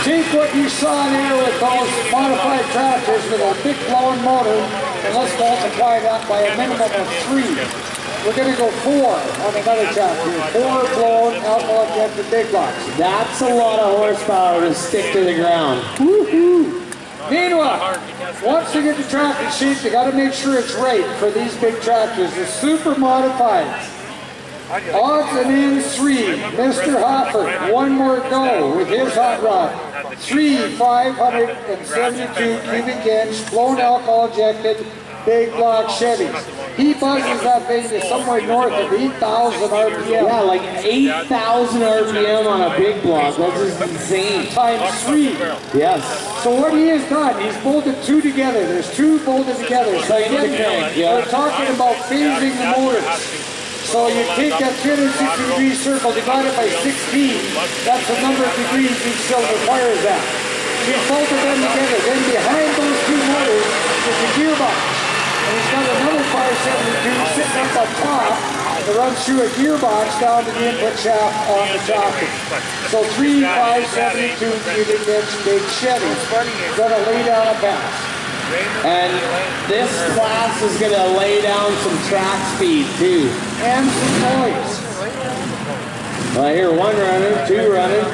Take what you saw there with those modified tractors with a big blown motor, and let's multiply that by a minimum of 3. We're going to go 4 on another tractor. 4 blown alcohol injected big blocks. That's a lot of horsepower to stick to the ground. Woohoo! Meanwhile, once you get the tractor sheet, you got to make sure it's right for these big tractors. The super modified. Odds and ends 3, Mr. Hopper, 1 more go with his hot rod. 3 572 cubic inch blown alcohol injected big block Chevys. He buzzes that thing to somewhere north of 8,000 RPM. Yeah, like 8,000 RPM on a big block. That's just insane. Times 3. Yes. So what he has done, he's bolted 2 together. There's 2 bolted together. So again, we're talking about phasing the motors. So you take that 360-degree circle, divide it by 16. That's the number of degrees each cylinder fires at. He's bolted them together. Then behind those 2 motors is the gearbox. And he's got another 572 sitting up on top that runs through a gearbox down to the input shaft on the tractor. So 3 572 cubic inch big Chevys going to lay down a pass. And this class is going to lay down some track speed too. And some noise. Well, I hear 1 running, 2 running.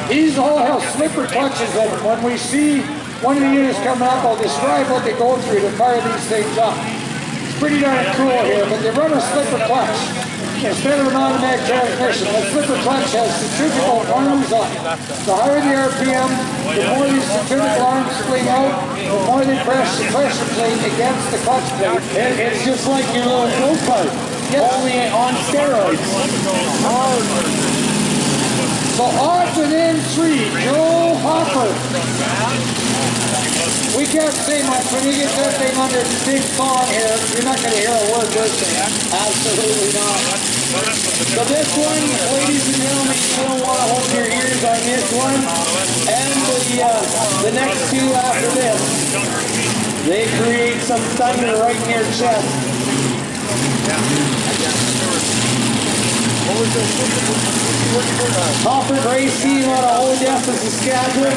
These all have slipper clutches in them. When we see one of the units coming up, I'll describe what they go through to fire these things up. It's pretty darn cool here, but they run a slipper clutch instead of an automatic transmission. The slipper clutch has centrifugal arms on it. The higher the RPM, the more these centrifugal arms swing out, the more they press the pressure plate against the clutch plate. It's just like your little go-kart, only on steroids. So odds and ends 3, Joe Hopper. We can't say much. When you get that thing under the big song here, you're not going to hear a word we're saying. Absolutely not. So this one, ladies and gentlemen, you don't want to hold your ears on this one. And the next 2 after this, they create some thunder right in your chest. Hopper Race Team out of Odessa, Saskatchewan.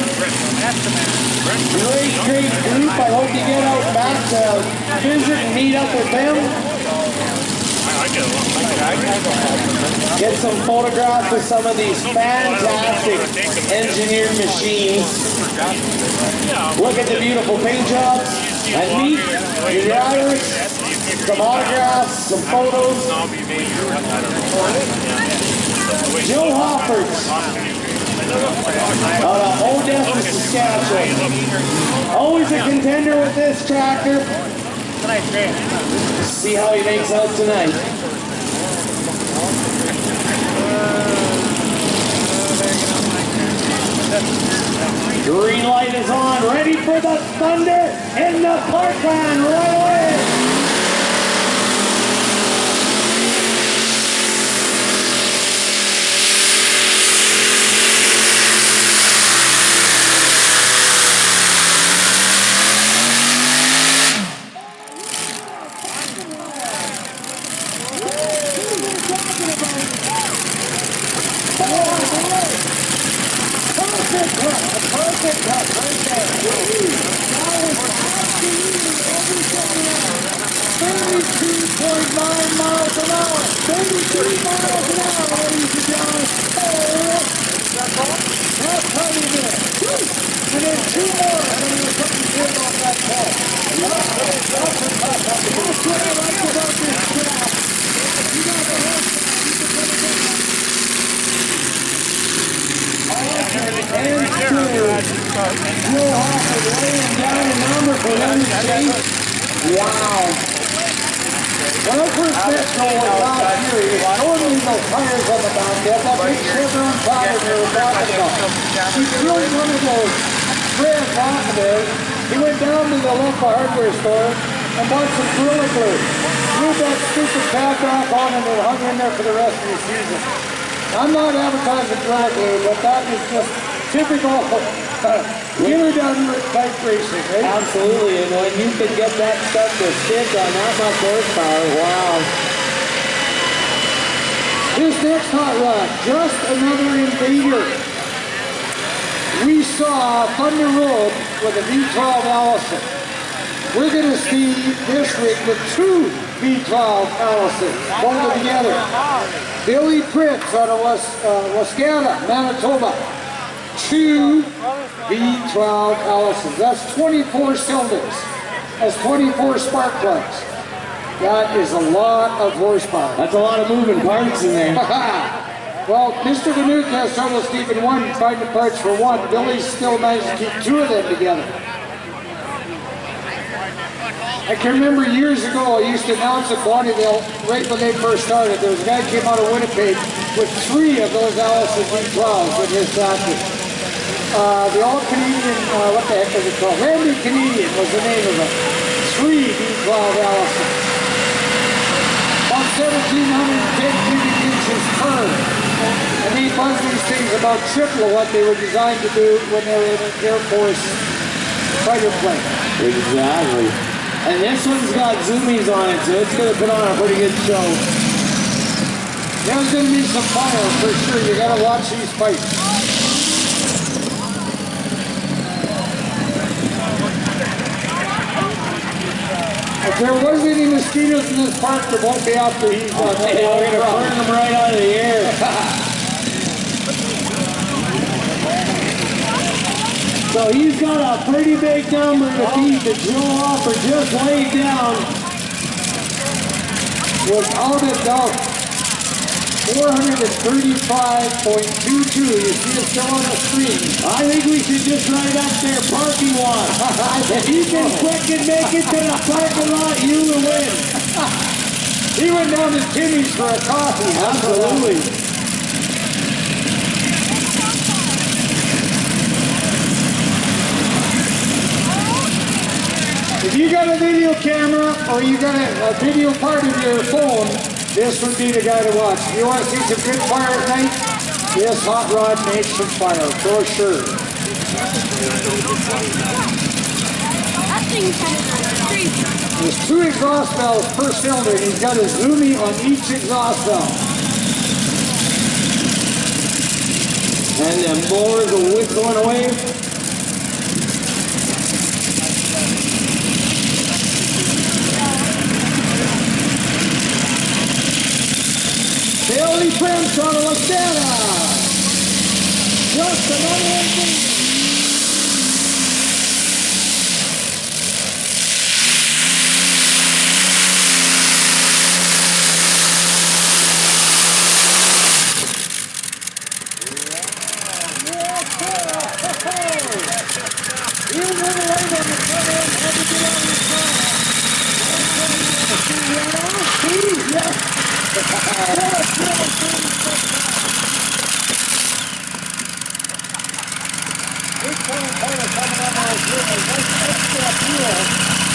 Great group. I hope you get out back to visit and meet up with them. Get some photographs of some of these fantastic engineered machines. Look at the beautiful paint jobs and meet the drivers. Some autographs, some photos. Joe Hoppers out of Odessa, Saskatchewan. Always a contender with this tractor. See how he makes out tonight. Green light is on, ready for the thunder in the Parkland right away. Perfect cut right there. That was absolutely over 32.9 miles an hour. 32 miles an hour, ladies and gentlemen. Oh, that's all? That's how you do it. And then 2 more, and then you're putting good off that ball. That's what I like about this track. You got the horse, you can put it in. And 2. Joe Hopper laying down a number for them to chase. Wow. When I first met Joe last year, he was totally no tires on the back end. That big Chevron tire they were talking about. He killed one of those threads off of there. He went down to the local hardware store and bought some Gorilla Glue. Glued that stupid tab back on and it hung in there for the rest of the season. I'm not advertising Gorilla Glue, but that is just typical gear down type racing, right? Absolutely, and when you can get that stuff to stick on that much horsepower, wow. This next hot rod, just another Invader. We saw Thunder Road with a V12 Allison. We're going to see this rig with two V12 Allisons bolted together. Billy Prince out of Wascana, Manitoba. Two V12 Allisons. That's 24 cylinders. That's 24 spark plugs. That is a lot of horsepower. That's a lot of moving parts in there. Well, Mr. Vanuc has trouble keeping one, finding parts for one. Billy's still managed to keep two of them together. I can remember years ago, I used to announce at Bonnyville, right when they first started, there was a guy who came out of Winnipeg with three of those Allison V12s in his factory. The All-Canadian, what the heck was it called? Randy Canadian was the name of it. Three V12 Allisons. About 1,710 cubic inches per. And they buzz these things about triple what they were designed to do when they were in an Air Force fighter plane. Exactly. And this one's got zoomies on it, so it's going to put on a pretty good show. There's going to be some fire for sure. You got to watch these fights. If there wasn't any mosquitoes in this park, there won't be after he's done. We're going to burn them right out of the air. So he's got a pretty big number to beat the Joe Hopper just laid down. Without a doubt. 435.22. You see it still on the screen. I think we should just write up their parking lot. If you can quick and make it to the parking lot, you will win. He went down to Timmy's for a coffee. Absolutely. If you got a video camera or you got a video part of your phone, this would be the guy to watch. If you want to see some good fire at night, this hot rod makes some fire, for sure. That thing's kind of crazy. There's two exhaust valves per cylinder, and he's got a zoomie on each exhaust valve. And the blowers are whistling away. Billy Prince out of Wascana. Just another Invader. You went away on the front end, had to get on his car. Yeah. This one color coming on our group is nice extra fuel.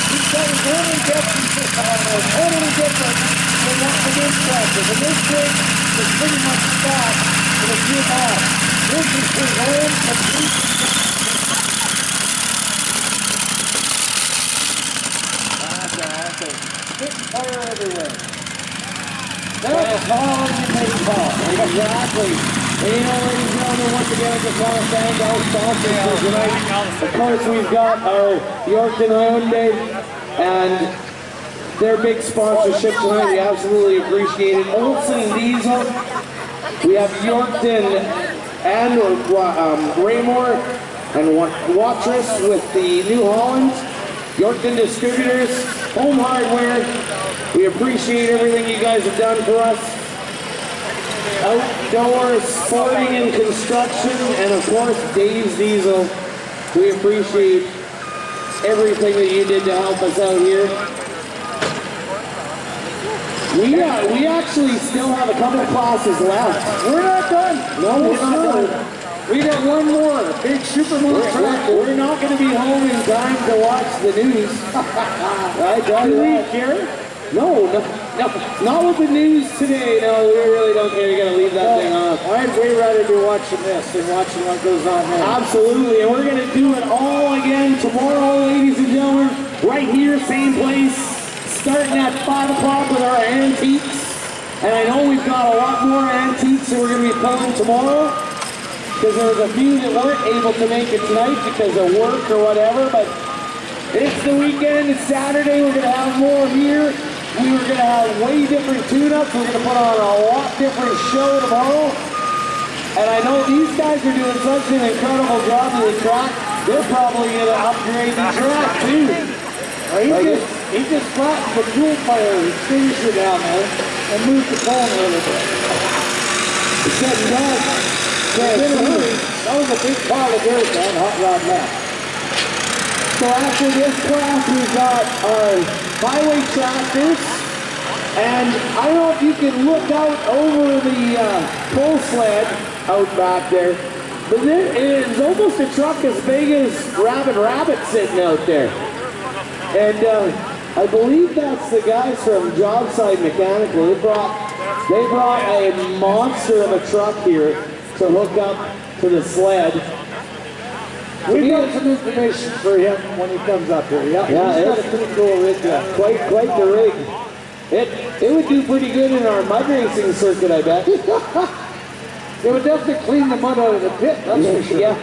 He's got his own injection system on there, totally different than what the this pressure. The this rig is pretty much stopped with a few miles. This is his own complete. Spitting fire everywhere. That's how you make call. Exactly. And you know, ladies and gentlemen, once again, I just want to thank our sponsors for tonight. Of course, we've got our Yorkton Hyundai and their big sponsorship tonight. We absolutely appreciate it. Olsen Diesel. We have Yorkton and Raymore and Watrous with the New Holland. Yorkton Distributors, Home Hardware. We appreciate everything you guys have done for us. Outdoor Sporting and Construction, and of course Dave's Diesel. We appreciate everything that you did to help us out here. We actually still have a couple classes left. We're not done. No, we're not done. We got one more, big Superman tractor. We're not going to be home in time to watch the news. I tell you that. Care? No, not with the news today. No, we really don't care. You got to leave that thing off. I'd way rather be watching this than watching what goes on there. Absolutely, and we're going to do it all again tomorrow, ladies and gentlemen, right here, same place, starting at 5 o'clock with our antiques. And I know we've got a lot more antiques that we're going to be pulling tomorrow, because there was a few that weren't able to make it tonight because of work or whatever, but it's the weekend, it's Saturday, we're going to have more here. We were going to have way different tune-ups, we're going to put on a lot different show tomorrow. And I know these guys are doing such an incredible job of the track, they're probably going to upgrade the track too. He just flattened the fuel fire extinguisher down there and moved the cone a little bit. It's getting done. That was a big pile of dirt on Hot Rod Left. So after this class, we've got our highway tractors. And I don't know if you can look out over the pull sled out back there, but there is almost a truck as big as Rabbit sitting out there. And I believe that's the guys from Jobside Mechanical. They brought a monster of a truck here to hook up to the sled. We've got some information for him when he comes up here. Yeah, he's got a pretty cool rig. Quite the rig. It would do pretty good in our mud racing circuit, I bet. It would definitely clean the mud out of the pit, that's for sure. Yeah.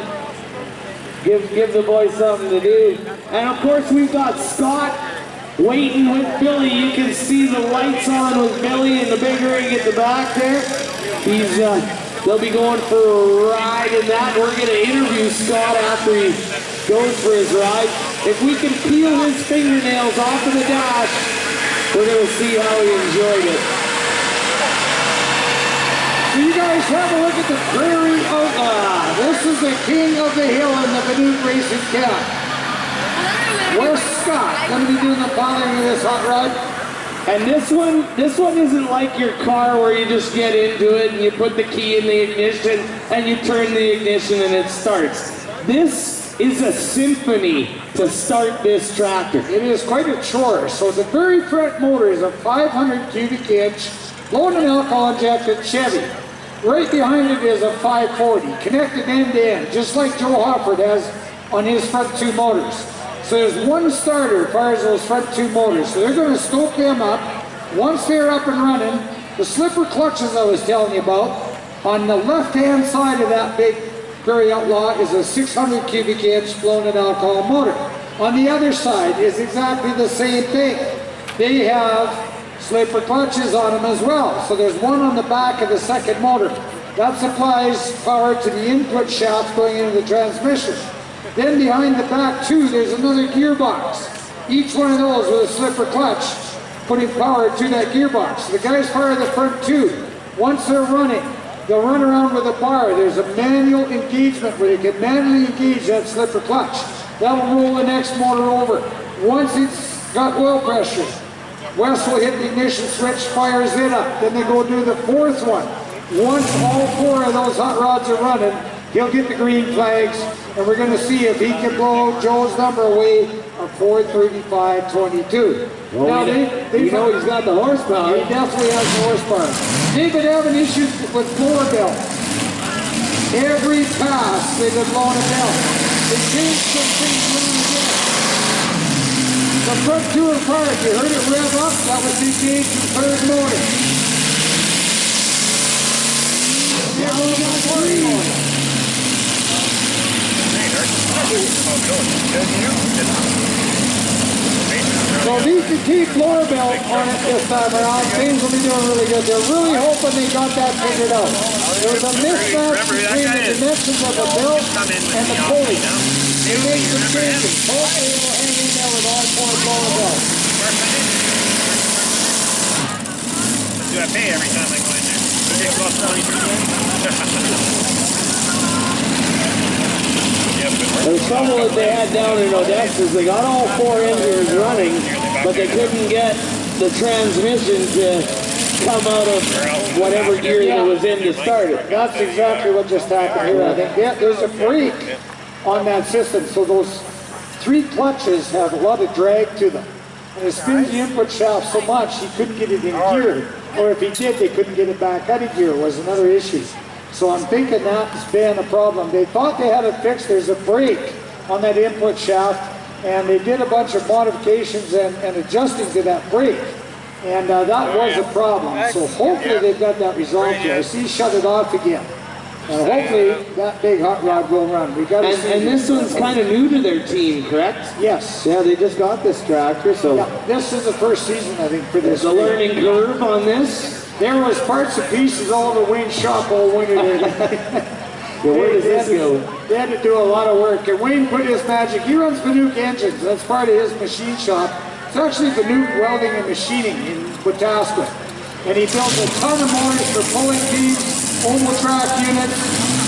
Give the boys something to do. And of course we've got Scott waiting with Billy. You can see the lights on with Billy and the big rig at the back there. They'll be going for a ride in that. We're going to interview Scott after he goes for his ride. If we can peel his fingernails off of the dash, we're going to see how he enjoyed it. So you guys have a look at the Prairie Outlaw. This is the king of the hill in the Madoon Racing Camp. Where's Scott going to be doing the piloting of this hot rod? And this one isn't like your car where you just get into it and you put the key in the ignition and you turn the ignition and it starts. This is a symphony to start this tractor. It is quite a chore. So the very front motor is a 500 cubic inch blown and alcohol injected Chevy. Right behind it is a 540 connected end to end, just like Joe Hofford has on his front two motors. So there's one starter as far as those front two motors. So they're going to stoke them up. Once they're up and running, the slipper clutches I was telling you about, on the left-hand side of that big Prairie Outlaw is a 600 cubic inch blown in alcohol motor. On the other side is exactly the same thing. They have slipper clutches on them as well. So there's one on the back of the second motor. That supplies power to the input shaft going into the transmission. Then behind the back too, there's another gearbox. Each one of those with a slipper clutch, putting power to that gearbox. The guys fire the front two. Once they're running, they'll run around with a bar. There's a manual engagement where you can manually engage that slipper clutch. That will roll the next motor over. Once it's got oil pressure, Wes will hit the ignition switch, fires it up. Then they go do the fourth one. Once all four of those hot rods are running, he'll get the green flags, and we're going to see if he can blow Joe's number away of 435.22. Well, now you know he's got the horsepower. He definitely has the horsepower. They've been having issues with blower belts. Every pass they've been blowing a belt. They changed some things around again. The front two are fired. You heard it rev up. That was the engaged in third motor. Now we got three. So these can keep blower belt on it this time around. Things will be doing really good. They're really hoping they got that figured out. There was a mismatch between the dimensions of the belt and the pulley. They made some changes. Hopefully it will hang in there with all four blower belts. Do I pay every time I go in there? The trouble that they had down in Odessa is they got all four engines running, but they couldn't get the transmission to come out of whatever gear that was in to start it. That's exactly what just happened here, I think. Yeah, there's a brake on that system, so those three clutches have a lot of drag to them. And it spins the input shaft so much he couldn't get it in gear, or if he did, they couldn't get it back out of gear, was another issue. So I'm thinking that's been a problem. They thought they had it fixed. There's a brake on that input shaft, and they did a bunch of modifications and adjusting to that brake. And that was a problem. So hopefully they've got that resolved here. I see shut it off again. And hopefully that big hot rod will run. We got and this one's kind of new to their team, correct? Yes. Yeah, they just got this tractor, so Yeah, this is the first season, I think, for this. there's a learning curve on this. There was parts and pieces all over Wayne's shop all winter. Where does this go? They had to do a lot of work. And Wayne put his magic. He runs Vanook engines. That's part of his machine shop. It's actually Vanook Welding and Machining in Wetaskiwin. And he built a ton of motors for pulling teams, oval track units,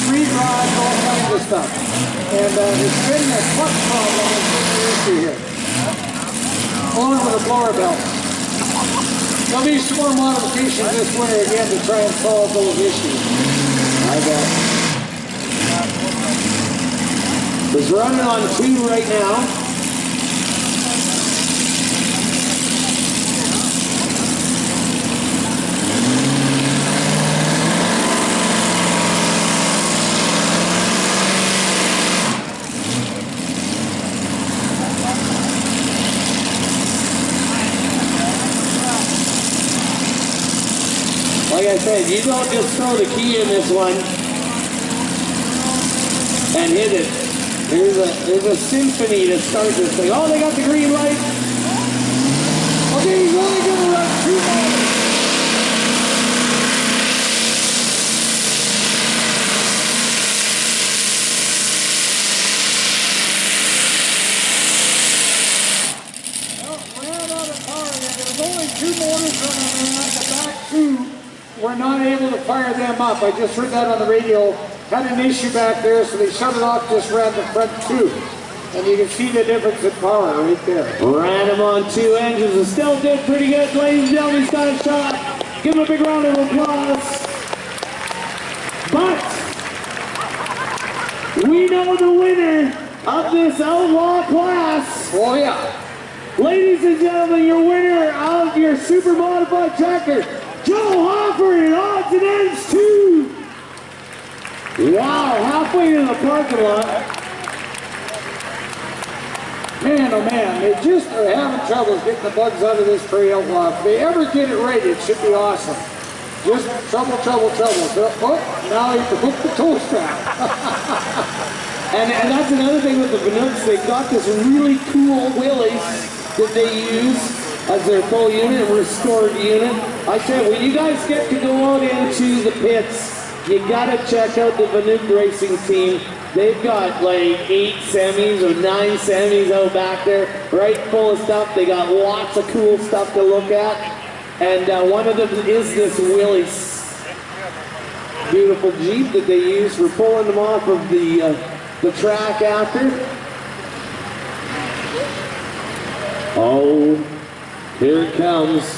street rods, all kinds of stuff. And it's been a clutch problem that's been the issue here. Along with the blower belt. There'll be some more modifications this winter again to try and solve those issues. I bet. It's running on 2 right now. Like I said, you don't just throw the key in this one and hit it. There's a symphony to start this thing. Oh, they got the green light. Okay, he's only going to run 2 more. Well, ran out of power again. There was only 2 motors running around. The back 2 were not able to fire them up. I just heard that on the radio. Had an issue back there, so they shut it off, just ran the front 2. And you can see the difference in power right there. Ran him on 2 engines and still did pretty good. Ladies and gentlemen, he's got a shot. Give him a big round of applause. But we know the winner of this Outlaw class. Oh yeah. Ladies and gentlemen, your winner of your super modified tractor, Joe Hoffer in odds and ends 2. Wow, halfway to the parking lot. Man, oh man, they just are having troubles getting the bugs out of this Prairie Outlaw. If they ever get it right, it should be awesome. Just trouble. Oh, now you can hook the toe strap. And that's another thing with the Vanooks. They've got this really cool willies that they use as their full unit, restored unit. I said, when you guys get to go out into the pits, you gotta check out the Vanook racing team. They've got like 8 semis or 9 semis out back there, right full of stuff. They got lots of cool stuff to look at. And one of them is this Willys beautiful Jeep that they use for pulling them off of the track after. Oh, here it comes.